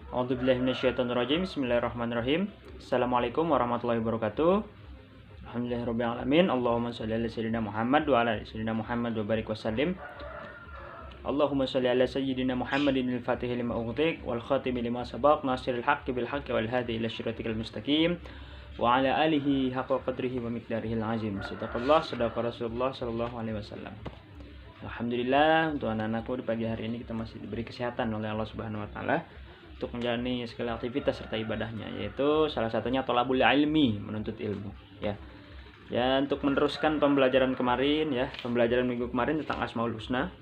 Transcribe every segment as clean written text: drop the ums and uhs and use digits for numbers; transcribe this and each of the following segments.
A'udzubillahi minasyaitonirrajim. Bismillahirrahmanirrahim. Assalamualaikum warahmatullahi wabarakatuh. Alhamdulillahirabbil alamin. Allahumma shalli ala sayyidina Muhammad wa ala ali sayyidina Muhammad wa barik wasallim. Allahumma shalli ala sayyidina Muhammadin al-Fatihil lima ughtiq wal khatimi lima sabaq nasiril haqqi bil haqqi wal hadi ila syiratikal mustaqim wa ala alihi haqqa qadrihi wa miqdarihil azim. Sadaqallah sadaqa Rasulullah sallallahu alaihi wasallam. Alhamdulillah, untuk anak-anakku di pagi hari ini kita masih diberi kesehatan oleh Allah Subhanahu wa taala untuk menjalani segala aktivitas serta ibadahnya, yaitu salah satunya thalabul ilmi, menuntut ilmu, ya. Ya, untuk meneruskan pembelajaran kemarin, ya, pembelajaran minggu kemarin tentang Asmaul Husna.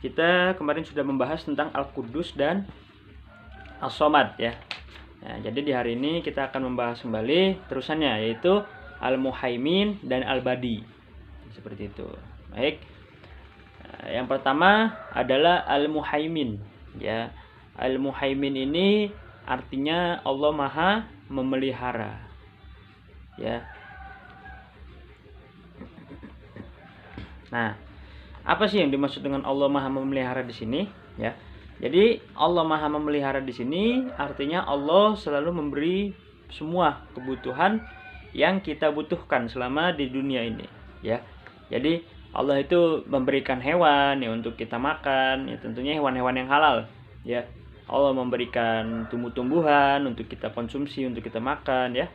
Kita kemarin sudah membahas tentang Al-Quddus dan As-Somad, ya. Nah, jadi di hari ini kita akan membahas kembali terusannya, yaitu Al-Muhaimin dan Al-Badi. Seperti itu. Baik. Nah, yang pertama adalah Al-Muhaimin, ya. Al-Muhaimin ini artinya Allah Maha memelihara, ya. Nah, apa sih yang dimaksud dengan Allah Maha memelihara di sini, ya? Jadi Allah Maha memelihara di sini artinya Allah selalu memberi semua kebutuhan yang kita butuhkan selama di dunia ini, ya. Jadi Allah itu memberikan hewan ya untuk kita makan, ya tentunya hewan-hewan yang halal, ya. Allah memberikan tumbuh-tumbuhan untuk kita konsumsi, untuk kita makan, ya.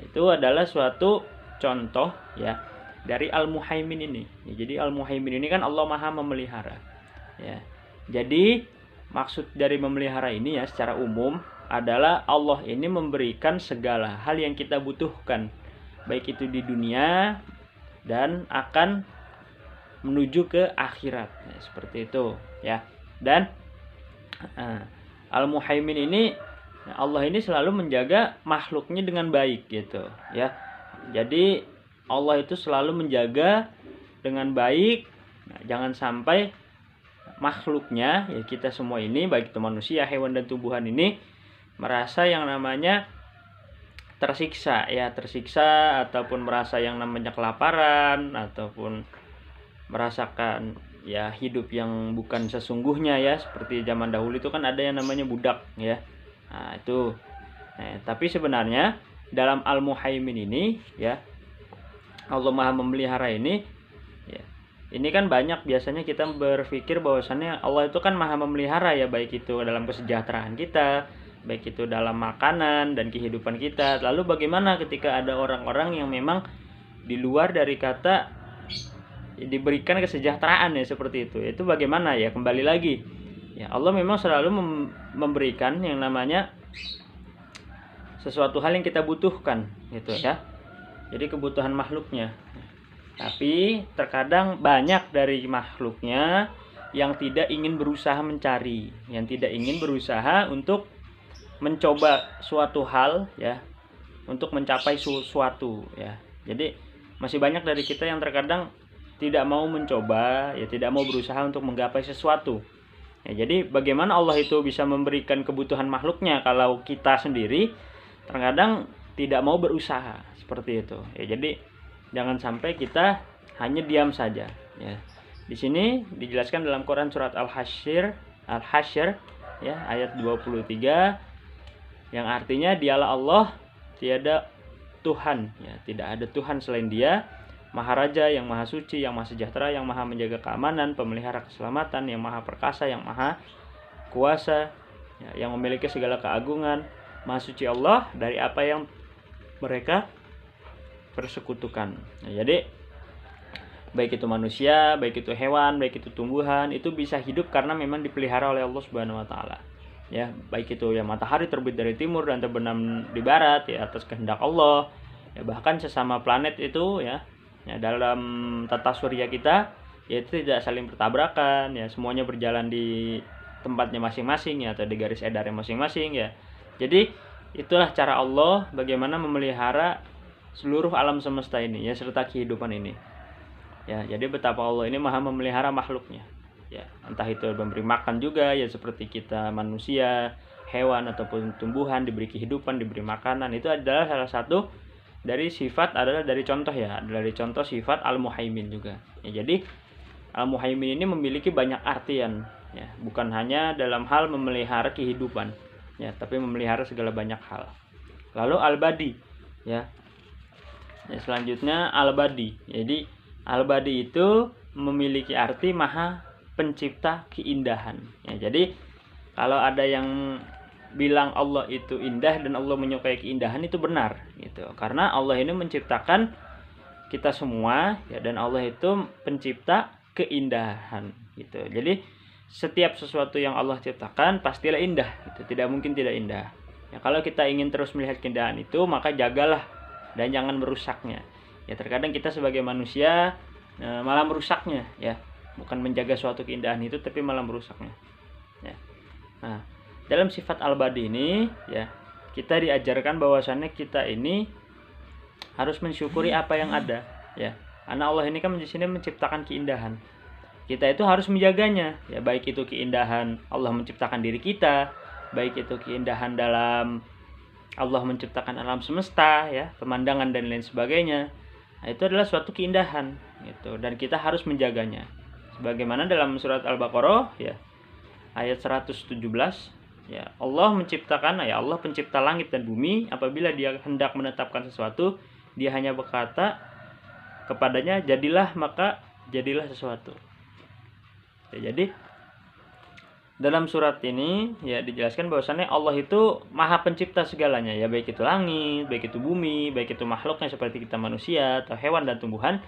Itu adalah suatu contoh, ya, dari Al-Muhaimin ini. Ya, jadi Al-Muhaimin ini kan Allah Maha memelihara, ya. Jadi maksud dari memelihara ini ya secara umum adalah Allah ini memberikan segala hal yang kita butuhkan, baik itu di dunia dan akan menuju ke akhirat, ya, seperti itu, ya. Dan Al-Muhaimin ini, Allah ini selalu menjaga makhluknya dengan baik, gitu, ya. Jadi Allah itu selalu menjaga dengan baik. Nah, jangan sampai makhluknya, ya kita semua ini, baik itu manusia, hewan dan tumbuhan ini merasa yang namanya tersiksa, ya, tersiksa ataupun merasa yang namanya kelaparan ataupun merasakan ya hidup yang bukan sesungguhnya, ya, seperti zaman dahulu itu kan ada yang namanya budak, ya. Nah, itu. Nah, tapi sebenarnya dalam Al-Muhaimin ini, ya, Allah Maha memelihara ini, ya. Ini kan banyak biasanya kita berpikir bahwasannya Allah itu kan Maha memelihara, ya, baik itu dalam kesejahteraan kita, baik itu dalam makanan dan kehidupan kita. Lalu bagaimana ketika ada orang-orang yang memang di luar dari kata diberikan kesejahteraan, ya, seperti itu. Itu bagaimana, ya? Kembali lagi, ya, Allah memang selalu memberikan yang namanya sesuatu hal yang kita butuhkan, gitu, ya. Jadi kebutuhan makhluknya. Tapi terkadang banyak dari makhluknya yang tidak ingin berusaha mencari, yang tidak ingin berusaha untuk mencoba suatu hal, ya, untuk mencapai sesuatu, ya. Jadi masih banyak dari kita yang terkadang tidak mau mencoba, ya, tidak mau berusaha untuk menggapai sesuatu. Ya, jadi bagaimana Allah itu bisa memberikan kebutuhan makhluknya kalau kita sendiri terkadang tidak mau berusaha, seperti itu. Ya, jadi jangan sampai kita hanya diam saja, ya. Di sini dijelaskan dalam Quran surat Al-Hasyr, ya, ayat 23, yang artinya dialah Allah, tiada Tuhan, ya, tidak ada Tuhan selain Dia, Maharaja yang maha suci, yang maha sejahtera, yang maha menjaga keamanan, pemelihara keselamatan, yang maha perkasa, yang maha kuasa, ya, yang memiliki segala keagungan. Maha suci Allah dari apa yang mereka persekutukan. Nah, jadi baik itu manusia, baik itu hewan, baik itu tumbuhan, itu bisa hidup karena memang dipelihara oleh Allah Subhanahu wa taala. Ya, baik itu ya matahari terbit dari timur dan terbenam di barat, ya, atas kehendak Allah. Ya, bahkan sesama planet itu, ya, dalam tata surya kita, yaitu tidak saling bertabrakan, ya, semuanya berjalan di tempatnya masing-masing, ya, atau di garis edarnya masing-masing, ya. Jadi itulah cara Allah bagaimana memelihara seluruh alam semesta ini, ya, serta kehidupan ini, ya. Jadi betapa Allah ini Maha memelihara makhluknya, ya, entah itu memberi makan juga, ya, seperti kita manusia, hewan ataupun tumbuhan diberi kehidupan, diberi makanan. Itu adalah salah satu dari sifat, adalah dari contoh, ya, dari contoh sifat Al-Muhaimin juga, ya. Jadi Al-Muhaimin ini memiliki banyak artian, ya, bukan hanya dalam hal memelihara kehidupan, ya, tapi memelihara segala banyak hal. Lalu al-badi, ya. Selanjutnya al-badi. Jadi al-badi itu memiliki arti maha pencipta keindahan. Ya, jadi kalau ada yang bilang Allah itu indah dan Allah menyukai keindahan, itu benar gitu. Karena Allah ini menciptakan kita semua ya, dan Allah itu pencipta keindahan gitu. Jadi setiap sesuatu yang Allah ciptakan pastilah indah gitu. Tidak mungkin tidak indah. Ya, kalau kita ingin terus melihat keindahan itu, maka jagalah dan jangan merusaknya. Ya, terkadang kita sebagai manusia malah merusaknya ya. Bukan menjaga suatu keindahan itu, tapi malah merusaknya. Ya. Nah, dalam sifat al-badi ini ya, kita diajarkan bahwasannya kita ini harus mensyukuri apa yang ada ya. Karena Allah ini kan di sini menciptakan keindahan. Kita itu harus menjaganya ya, baik itu keindahan Allah menciptakan diri kita, baik itu keindahan dalam Allah menciptakan alam semesta ya, pemandangan dan lain sebagainya. Nah, itu adalah suatu keindahan gitu, dan kita harus menjaganya. Sebagaimana dalam surat Al-Baqarah ya, ayat 117 ya, Allah menciptakan, ya Allah pencipta langit dan bumi, apabila dia hendak menetapkan sesuatu, dia hanya berkata kepadanya jadilah, maka jadilah sesuatu. Ya, jadi dalam surat ini ya dijelaskan bahwasannya Allah itu maha pencipta segalanya ya, baik itu langit, baik itu bumi, baik itu makhluknya seperti kita manusia atau hewan dan tumbuhan.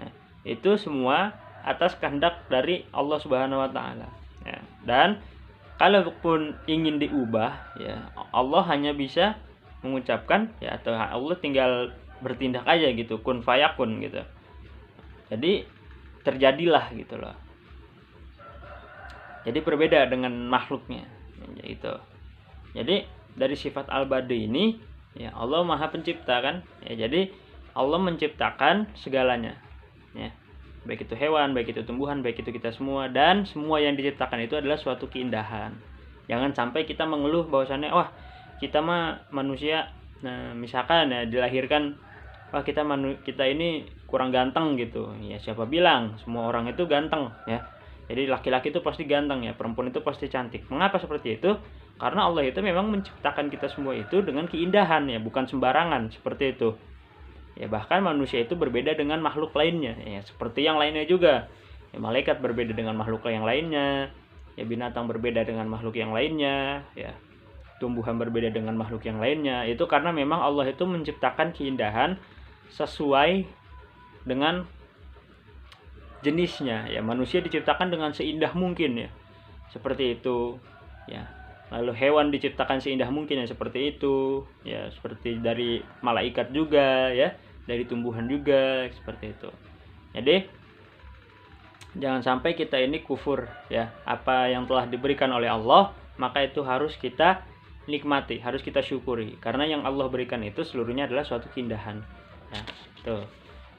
Ya, itu semua atas kehendak dari Allah Subhanahu wa taala. Ya, dan kalaupun ingin diubah ya, Allah hanya bisa mengucapkan ya, atau Allah tinggal bertindak aja gitu, kun fayakun gitu. Jadi terjadilah gitu loh. Jadi berbeda dengan makhluknya gitu. Jadi dari sifat al-badi ini ya, Allah maha pencipta kan ya, jadi Allah menciptakan segalanya ya, baik itu hewan, baik itu tumbuhan, baik itu kita semua, dan semua yang diciptakan itu adalah suatu keindahan. Jangan sampai kita mengeluh bahwasannya wah kita mah manusia, nah misalkan ya dilahirkan wah kita ini kurang ganteng gitu ya. Siapa bilang semua orang itu ganteng ya? Jadi laki-laki itu pasti ganteng ya, perempuan itu pasti cantik. Mengapa seperti itu? Karena Allah itu memang menciptakan kita semua itu dengan keindahan ya, bukan sembarangan seperti itu. Ya, bahkan manusia itu berbeda dengan makhluk lainnya ya, seperti yang lainnya juga. Ya, malaikat berbeda dengan makhluk yang lainnya, ya binatang berbeda dengan makhluk yang lainnya, ya tumbuhan berbeda dengan makhluk yang lainnya. Itu karena memang Allah itu menciptakan keindahan sesuai dengan jenisnya ya. Manusia diciptakan dengan seindah mungkin ya, seperti itu ya. Lalu hewan diciptakan seindah mungkin ya, seperti itu ya, seperti dari malaikat juga ya, dari tumbuhan juga seperti itu. Jadi jangan sampai kita ini kufur ya, apa yang telah diberikan oleh Allah maka itu harus kita nikmati, harus kita syukuri, karena yang Allah berikan itu seluruhnya adalah suatu keindahan ya, tuh.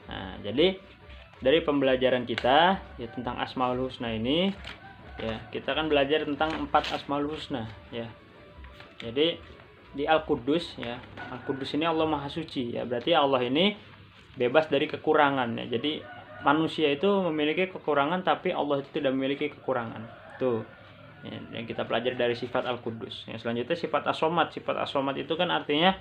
Nah, jadi dari pembelajaran kita ya tentang Asmaul Husna ini ya, kita kan belajar tentang 4 Asmaul Husna ya. Jadi di Al-Quddus ya, Al-Quddus ini Allah Maha Suci ya, berarti Allah ini bebas dari kekurangan ya. Jadi manusia itu memiliki kekurangan, tapi Allah itu tidak memiliki kekurangan. Tuh ya, yang kita pelajari dari sifat Al-Quddus ya. Selanjutnya sifat As-Somad. Sifat As-Somad itu kan artinya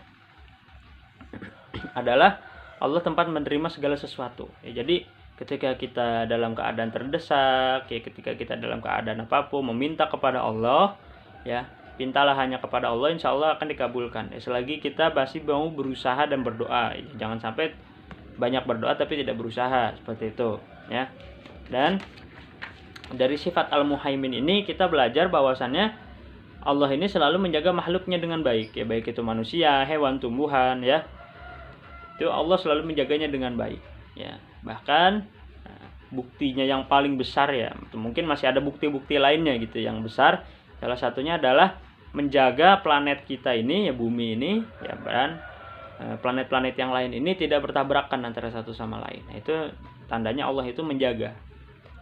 adalah Allah tempat menerima segala sesuatu ya. Jadi ketika kita dalam keadaan terdesak ya, ketika kita dalam keadaan apapun, meminta kepada Allah ya, mintalah hanya kepada Allah, insya Allah akan dikabulkan ya, selagi kita masih mau berusaha dan berdoa ya. Jangan sampai banyak berdoa tapi tidak berusaha, seperti itu ya. Dan dari sifat Al-Muhaimin ini kita belajar bahwasannya Allah ini selalu menjaga makhluknya dengan baik ya, baik itu manusia, hewan, tumbuhan ya, itu Allah selalu menjaganya dengan baik ya. Bahkan buktinya yang paling besar ya, mungkin masih ada bukti-bukti lainnya gitu yang besar. Salah satunya adalah menjaga planet kita ini ya, bumi ini ya, dan planet-planet yang lain ini tidak bertabrakan antara satu sama lain. Nah, itu tandanya Allah itu menjaga.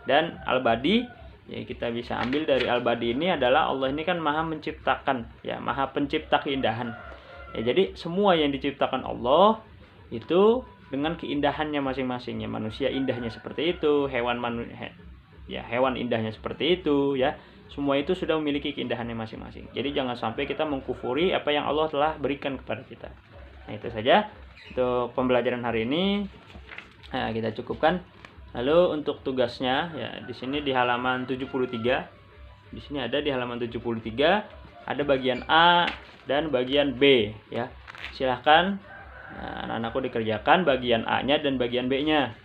Dan Al-Badi ya, kita bisa ambil dari Al-Badi ini adalah Allah ini kan maha menciptakan ya, maha pencipta keindahan ya. Jadi semua yang diciptakan Allah itu dengan keindahannya masing-masing ya. Manusia indahnya seperti itu, hewan indahnya seperti itu ya, semua itu sudah memiliki keindahannya masing-masing. Jadi jangan sampai kita mengkufuri apa yang Allah telah berikan kepada kita. Nah, itu saja untuk pembelajaran hari ini. Nah, kita cukupkan. Lalu untuk tugasnya ya di sini di halaman 73. Di sini ada di halaman 73 ada bagian A dan bagian B ya. Silahkan anak-anakku dikerjakan bagian A-nya dan bagian B-nya.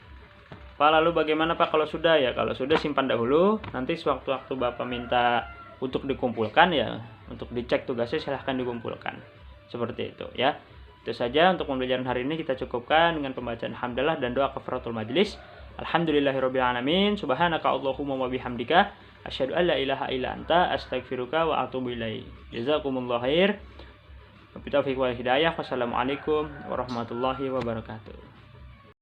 Pak, lalu bagaimana Pak kalau sudah ya? Kalau sudah simpan dahulu, nanti sewaktu-waktu Bapak minta untuk dikumpulkan ya, untuk dicek tugasnya silahkan dikumpulkan. Seperti itu ya. Itu saja untuk pembelajaran hari ini, kita cukupkan dengan pembacaan hamdalah dan doa kafaratul majlis. Alhamdulillahirabbil alamin. Subhanaka Allahumma wa bihamdika asyhadu an la ilaha illa anta astaghfiruka wa atubu ilaik. Jazakumullahu khair. Wabillahi taufiq wal hidayah. Wassalamualaikum warahmatullahi wabarakatuh.